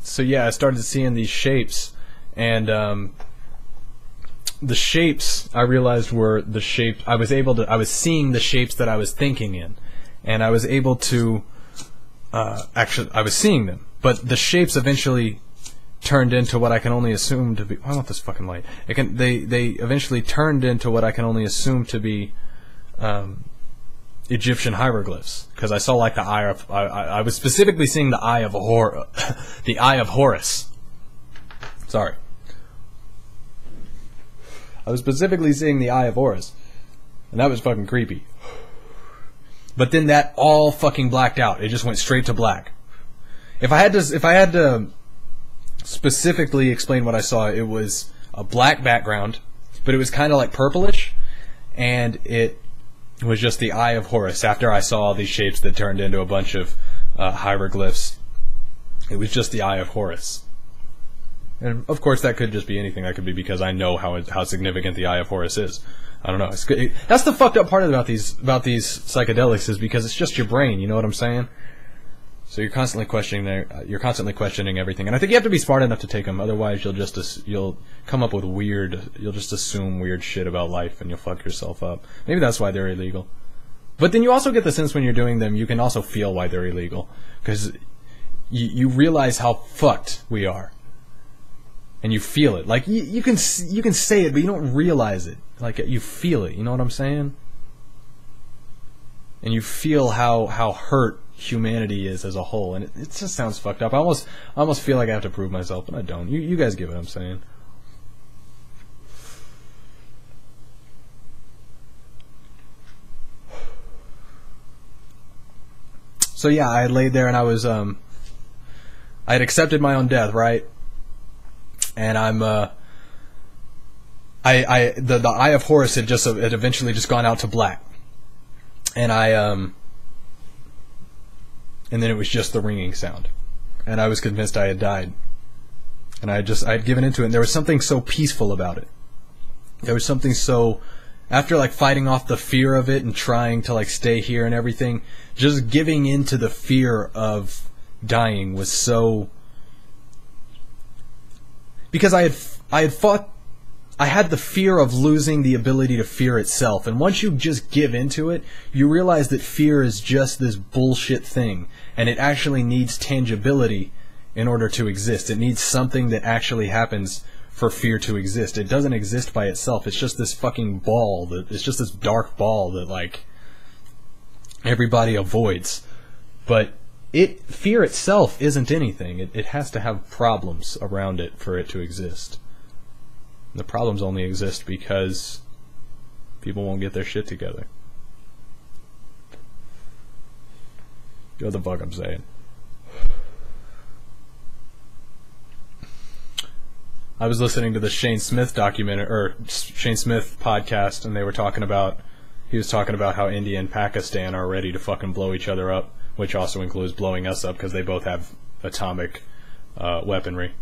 So yeah, I started seeing these shapes, and the shapes I realized were the shapes I was seeing the shapes that I was thinking in, and I was able to actually I was seeing them, but the shapes eventually turned into what I can only assume to be. I want this fucking light. They eventually turned into what I can only assume to be Egyptian hieroglyphs, because I saw like the eye of. I was specifically seeing the eye of the eye of Horus. Sorry. I was specifically seeing the eye of Horus, and that was fucking creepy. But then that all fucking blacked out. It just went straight to black. If I had to specifically explain what I saw, it was a black background, but it was kind of like purplish, and it was just the eye of Horus. After I saw all these shapes that turned into a bunch of hieroglyphs, it was just the eye of Horus. And of course, that could just be anything. That could be because I know how significant the eye of Horus is. I don't know. That's the fucked up part about these psychedelics, is because it's just your brain. You know what I'm saying? So you're constantly questioning everything, and I think you have to be smart enough to take them. Otherwise, you'll come up with you'll just assume weird shit about life, and you'll fuck yourself up. Maybe that's why they're illegal. But then you also get the sense when you're doing them, you can also feel why they're illegal, because you realize how fucked we are. And you feel it. Like, you can say it, but you don't realize it. Like, you feel it. You know what I'm saying? And you feel how hurt humanity is as a whole. And it just sounds fucked up. I almost feel like I have to prove myself, but I don't. You guys get what I'm saying. So yeah, I had laid there and I was, I had accepted my own death, right? And I'm, the eye of Horus had eventually just gone out to black. And and then it was just the ringing sound. And I was convinced I had died. And I had given into it, and there was something so peaceful about it. There was something so, after like fighting off the fear of it and trying to like stay here and everything, just giving into the fear of dying was so, because I had the fear of losing the ability to fear itself. And once you just give into it, you realize that fear is just this bullshit thing. And it actually needs tangibility in order to exist. It needs something that actually happens for fear to exist. It doesn't exist by itself. It's just this fucking ball. It's just this dark ball that, like, everybody avoids. But fear itself isn't anything. It has to have problems around it for it to exist. The problems only exist because people won't get their shit together. You know what the fuck I'm saying? I was listening to the Shane Smith Shane Smith podcast, and he was talking about how India and Pakistan are ready to fucking blow each other up, which also includes blowing us up because they both have atomic weaponry.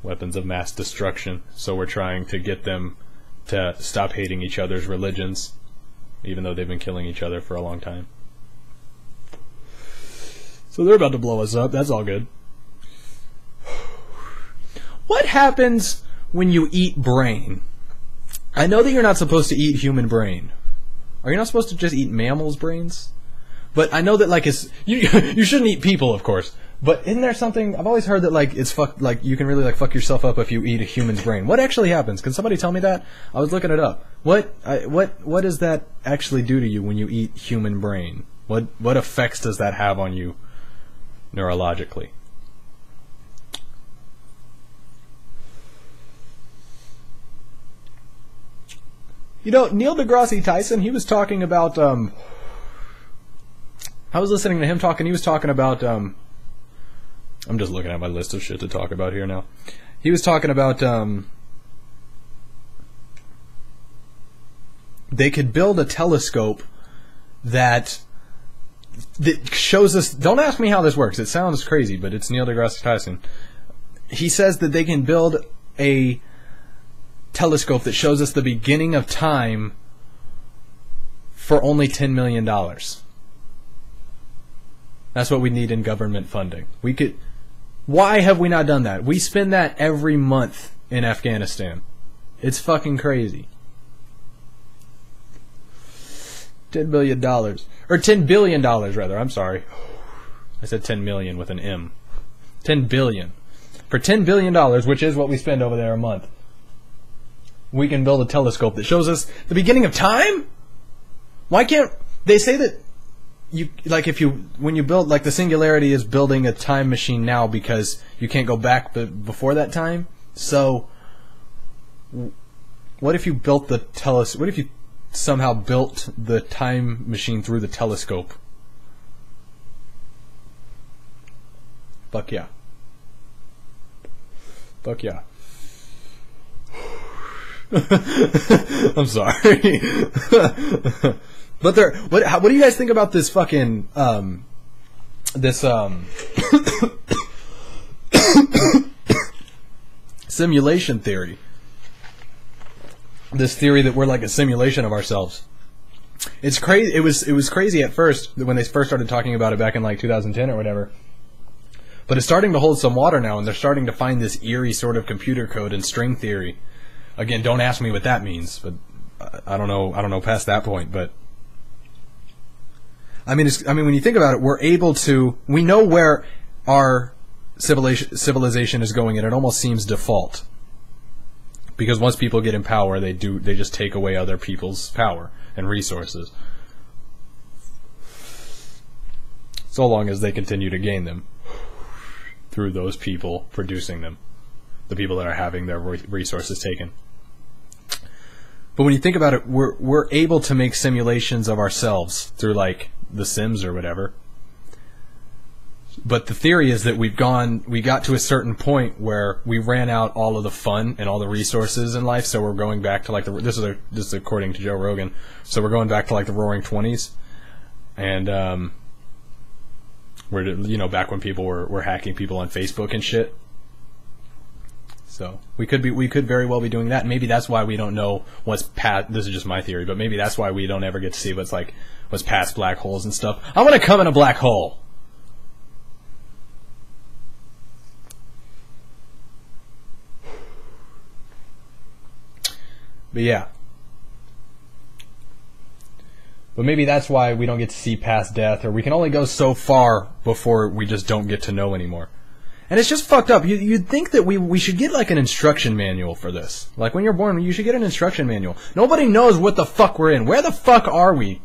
Weapons of mass destruction. So we're trying to get them to stop hating each other's religions, even though they've been killing each other for a long time. So they're about to blow us up. That's all good. What happens when you eat brain? I know that you're not supposed to eat human brain. Are you not supposed to just eat mammals' brains? But I know that, like, you shouldn't eat people, of course. But isn't there something, I've always heard that, like, you can really, like, fuck yourself up if you eat a human's brain. What actually happens? Can somebody tell me that? I was looking it up. What does that actually do to you when you eat human brain? What effects does that have on you neurologically? You know, Neil deGrasse Tyson, he was talking about, I was listening to him talking, he was talking about, I'm just looking at my list of shit to talk about here now. He was talking about, they could build a telescope that shows us, don't ask me how this works, it sounds crazy, but it's Neil deGrasse Tyson. He says that they can build a telescope that shows us the beginning of time for only $10 million. That's what we need in government funding. We could Why have we not done that? We spend that every month in Afghanistan. It's fucking crazy. $10 billion. Or $10 billion, rather. I'm sorry. I said 10 million with an M. 10 billion. For $10 billion, which is what we spend over there a month, we can build a telescope that shows us the beginning of time? Why can't... They say that you, like, when you build, like, the singularity is building a time machine now because you can't go back before that time. So what if you built the what if you somehow built the time machine through the telescope? Fuck yeah. Fuck yeah. I'm sorry. But what do you guys think about this fucking simulation theory? This theory that we're like a simulation of ourselves. It's crazy. It was crazy at first when they first started talking about it back in like 2010 or whatever. But it's starting to hold some water now, and they're starting to find this eerie sort of computer code and string theory. Again, don't ask me what that means, but I don't know past that point. But I mean, when you think about it, we know where our civilization is going, and it almost seems default. Because once people get in power, they just take away other people's power and resources. So long as they continue to gain them through those people producing them, the people that are having their resources taken. But when you think about it, we're able to make simulations of ourselves through like The Sims or whatever. But the theory is that we got to a certain point where we ran out all of the fun and all the resources in life, so we're going back to like this is according to Joe Rogan. So we're going back to like the Roaring '20s, and we're back when people were hacking people on Facebook and shit. So we could very well be doing that. Maybe that's why we don't know what's past. This is just my theory, but maybe that's why we don't ever get to see what's past black holes and stuff. I want to come in a black hole. But yeah. But maybe that's why we don't get to see past death, or we can only go so far before we just don't get to know anymore. And it's just fucked up. You'd think that we should get like an instruction manual for this. Like when you're born, you should get an instruction manual. Nobody knows what the fuck we're in. Where the fuck are we?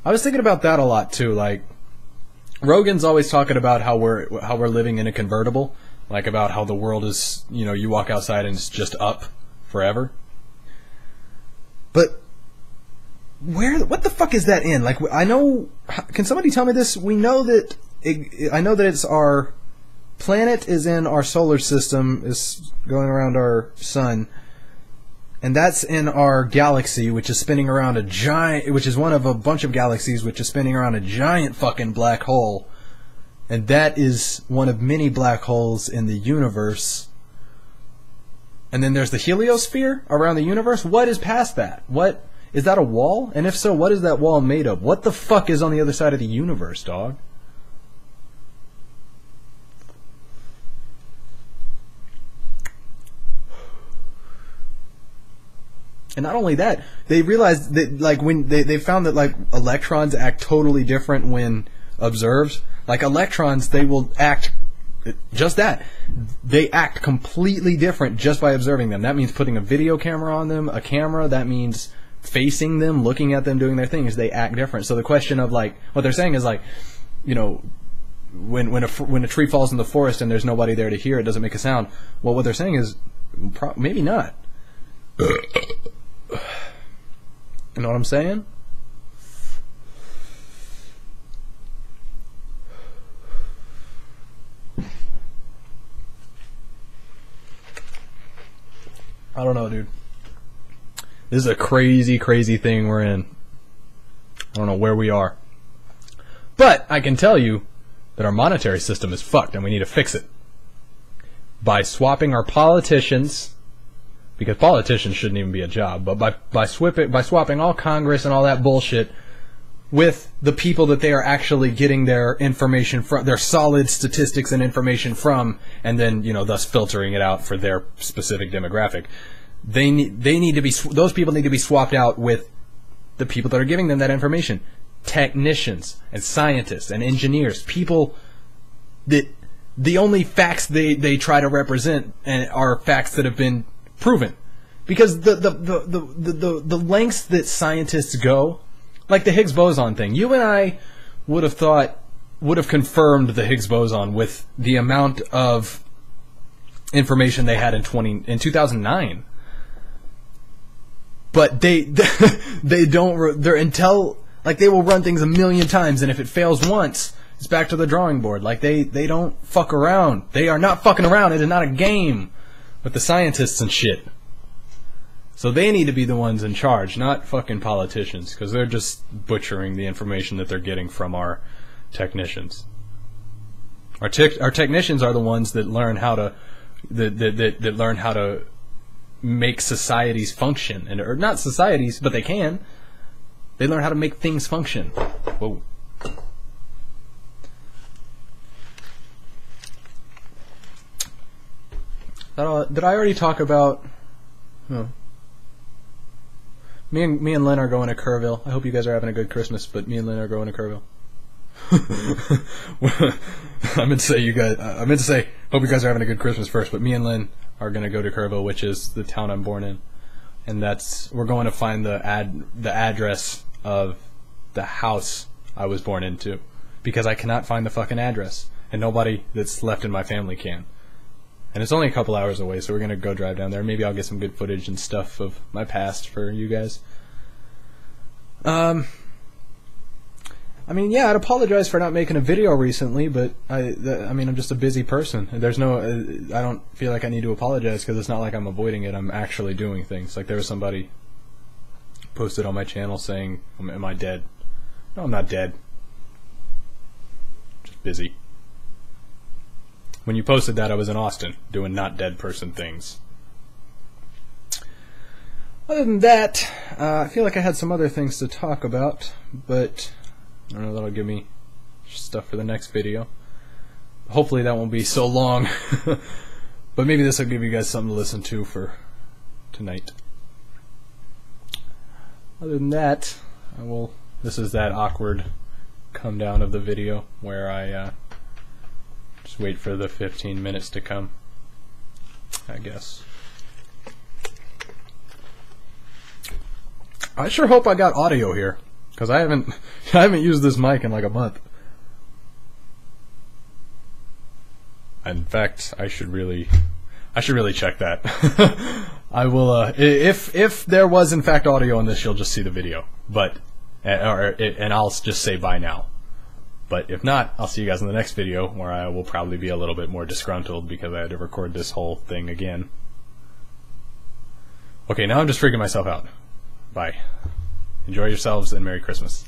I was thinking about that a lot too. Like Rogan's always talking about how we're living in a convertible, like about how the world is, you walk outside and it's just up forever. But what the fuck is that in? Like, I know. Can somebody tell me this? We know that. I know that it's our planet is in our solar system, is going around our sun, and that's in our galaxy, which is spinning around which is one of a bunch of galaxies, which is spinning around a giant fucking black hole, and that is one of many black holes in the universe. And then there's the heliosphere around the universe. What is past that? What is that, a wall? And if so, what is that wall made of? What the fuck is on the other side of the universe, dog? And not only that, they realized that like when they found that like electrons act totally different when observed. Like electrons, they will act just that. They act completely different just by observing them. That means putting a video camera on them, a camera. That means facing them, looking at them, doing their things. They act different. So the question of like, what they're saying is like, when a tree falls in the forest and there's nobody there to hear, it doesn't make a sound. Well, what they're saying is maybe not. You know what I'm saying? I don't know, dude. This is a crazy, crazy thing we're in. I don't know where we are. But I can tell you that our monetary system is fucked and we need to fix it. By swapping our politicians, because politicians shouldn't even be a job, but by swapping all Congress and all that bullshit with the people that they are actually getting their information from, their solid statistics and information from, and then, you know, thus filtering it out for their specific demographic. They need to be, those people need to be swapped out with the people that are giving them that information. Technicians and scientists and engineers, people that the only facts they try to represent are facts that have been proven. Because the lengths that scientists go, like the Higgs boson thing, you and I would have confirmed the Higgs boson with the amount of information they had in 2009. But they don't, they're until, like, they will run things a million times, and if it fails once, it's back to the drawing board. Like, they don't fuck around. They are not fucking around. It is not a game with the scientists and shit. So they need to be the ones in charge, not fucking politicians, because they're just butchering the information that they're getting from our technicians. Our technicians are the ones that learn how to that learn how to make societies function, and or not societies, but they can. They learn how to make things function. Whoa. Did I already talk about? Oh. Me and Lynn are going to Kerrville. I hope you guys are having a good Christmas, but me and Lynn are going to Kerrville. I meant to say hope you guys are having a good Christmas first, but me and Lynn are going to go to Kerrville, which is the town I'm born in, and we're going to find the address of the house I was born into, because I cannot find the fucking address, and nobody that's left in my family can. And it's only a couple hours away, so we're going to go drive down there. Maybe I'll get some good footage and stuff of my past for you guys. I mean, yeah, I'd apologize for not making a video recently, but I mean, I'm just a busy person. There's no, I don't feel like I need to apologize, because it's not like I'm avoiding it. I'm actually doing things. Like, there was somebody posted on my channel saying, am I dead? No, I'm not dead. Just busy. When you posted that, I was in Austin doing not dead person things. Other than that, I feel like I had some other things to talk about, but I don't know, that'll give me stuff for the next video. Hopefully that won't be so long, but maybe this will give you guys something to listen to for tonight. Other than that, this is that awkward come down of the video where I just wait for the 15 minutes to come, I guess. I sure hope I got audio here, because I haven't used this mic in like a month. In fact, I should really check that. I will, if there was in fact audio on this, you'll just see the video, but and I'll just say bye now. But if not, I'll see you guys in the next video, where I will probably be a little bit more disgruntled because I had to record this whole thing again. Okay, now I'm just freaking myself out. Bye. Enjoy yourselves, and Merry Christmas.